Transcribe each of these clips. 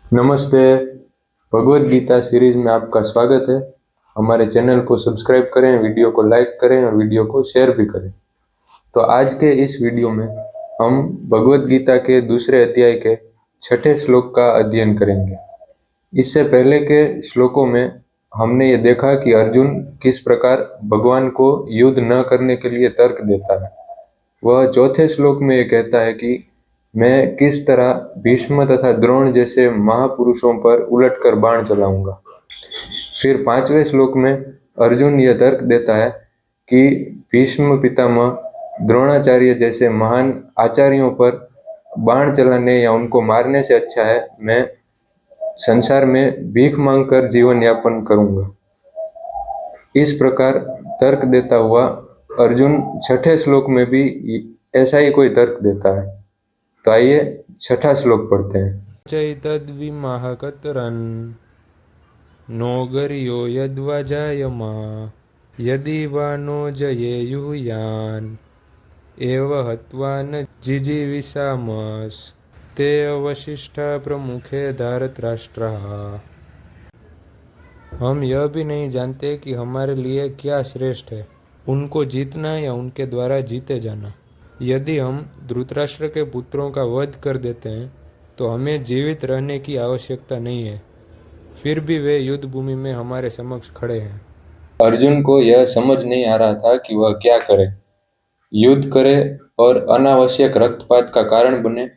नमस्ते। भगवत गीता सीरीज में आपका स्वागत है। हमारे चैनल को सब्सक्राइब करें, वीडियो को लाइक करें और वीडियो को शेयर भी करें। तो आज के इस वीडियो में हम भगवत गीता के दूसरे अध्याय के छठे श्लोक का अध्ययन करेंगे। इससे पहले के श्लोकों में हमने ये देखा कि अर्जुन किस प्रकार भगवान को युद्ध न करने के लिए तर्क देता है। वह चौथे श्लोक में ये कहता है कि मैं किस तरह भीष्म तथा द्रोण जैसे महापुरुषों पर उलटकर बाण चलाऊंगा। फिर पांचवें श्लोक में अर्जुन यह तर्क देता है कि भीष्म पितामह, द्रोणाचार्य जैसे महान आचार्यों पर बाण चलाने या उनको मारने से अच्छा है मैं संसार में भीख मांगकर जीवन यापन करूंगा। इस प्रकार तर्क देता हुआ अर्जुन छठे श्लोक में भी ऐसा ही कोई तर्क देता है। तो आइए छठा श्लोक पढ़ते हैं। चैतद्विमः कतरन् नोगर्यो यद्वजायमा यदि वा नो जयेयुयान् एव हत्वा न जिजीविषामस् ते अवशिष्टा प्रमुखे धृतराष्ट्रः। हम यह भी नहीं जानते कि हमारे लिए क्या श्रेष्ठ है, उनको जीतना या उनके द्वारा जीते जाना। यदि हम धृतराष्ट्र के पुत्रों का वध कर देते हैं तो हमें जीवित रहने की आवश्यकता नहीं है, फिर भी वे युद्ध भूमि में हमारे समक्ष खड़े हैं। अर्जुन को यह समझ नहीं आ रहा था कि वह क्या करे, युद्ध करे और अनावश्यक रक्तपात का कारण बने।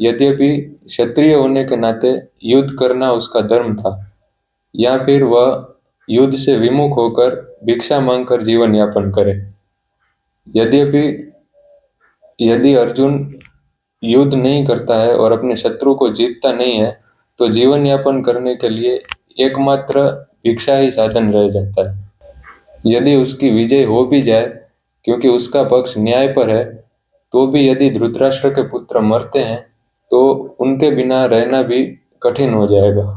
यद्यपि क्षत्रिय होने के नाते युद्ध करना उसका धर्म था, या फिर वह युद्ध से विमुख होकर भिक्षा मांगकर जीवन यापन करे। यद्यपि यदि अर्जुन युद्ध नहीं करता है और अपने शत्रु को जीतता नहीं है तो जीवन यापन करने के लिए एकमात्र भिक्षा ही साधन रह जाता है। यदि उसकी विजय हो भी जाए, क्योंकि उसका पक्ष न्याय पर है, तो भी यदि धृतराष्ट्र के पुत्र मरते हैं तो उनके बिना रहना भी कठिन हो जाएगा।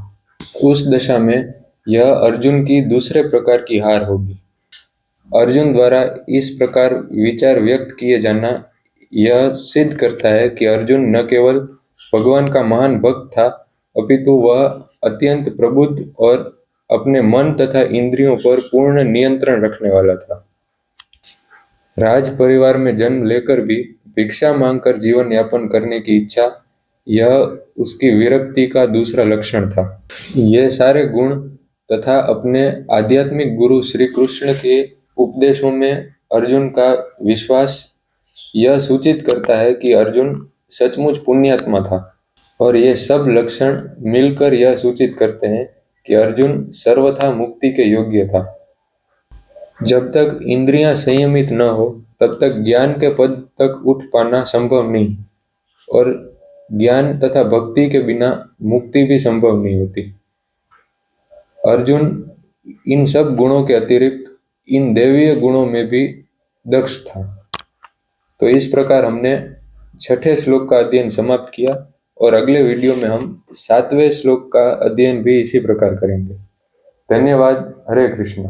उस दशा में यह अर्जुन की दूसरे प्रकार की हार होगी। अर्जुन द्वारा इस प्रकार विचार व्यक्त किए जाना यह सिद्ध करता है कि अर्जुन न केवल भगवान का महान भक्त था, अपितु वह अत्यंत प्रबुद्ध और अपने मन तथा इंद्रियों पर पूर्ण नियंत्रण रखने वाला था। राज परिवार में जन्म लेकर भी भिक्षा मांगकर जीवन यापन करने की इच्छा, यह उसकी विरक्ति का दूसरा लक्षण था। ये सारे गुण तथा अपने आध्यात्मिक गुरु श्री कृष्ण के उपदेशों में अर्जुन का विश्वास यह सूचित करता है कि अर्जुन सचमुच पुण्यात्मा था। और ये सब लक्षण मिलकर यह सूचित करते हैं कि अर्जुन सर्वथा मुक्ति के योग्य था। जब तक इंद्रियां संयमित न हो तब तक ज्ञान के पद तक उठ पाना संभव नहीं, और ज्ञान तथा भक्ति के बिना मुक्ति भी संभव नहीं होती। अर्जुन इन सब गुणों के अतिरिक्त इन दैवीय गुणों में भी दक्ष था। तो इस प्रकार हमने छठे श्लोक का अध्ययन समाप्त किया, और अगले वीडियो में हम सातवें श्लोक का अध्ययन भी इसी प्रकार करेंगे। धन्यवाद। हरे कृष्ण।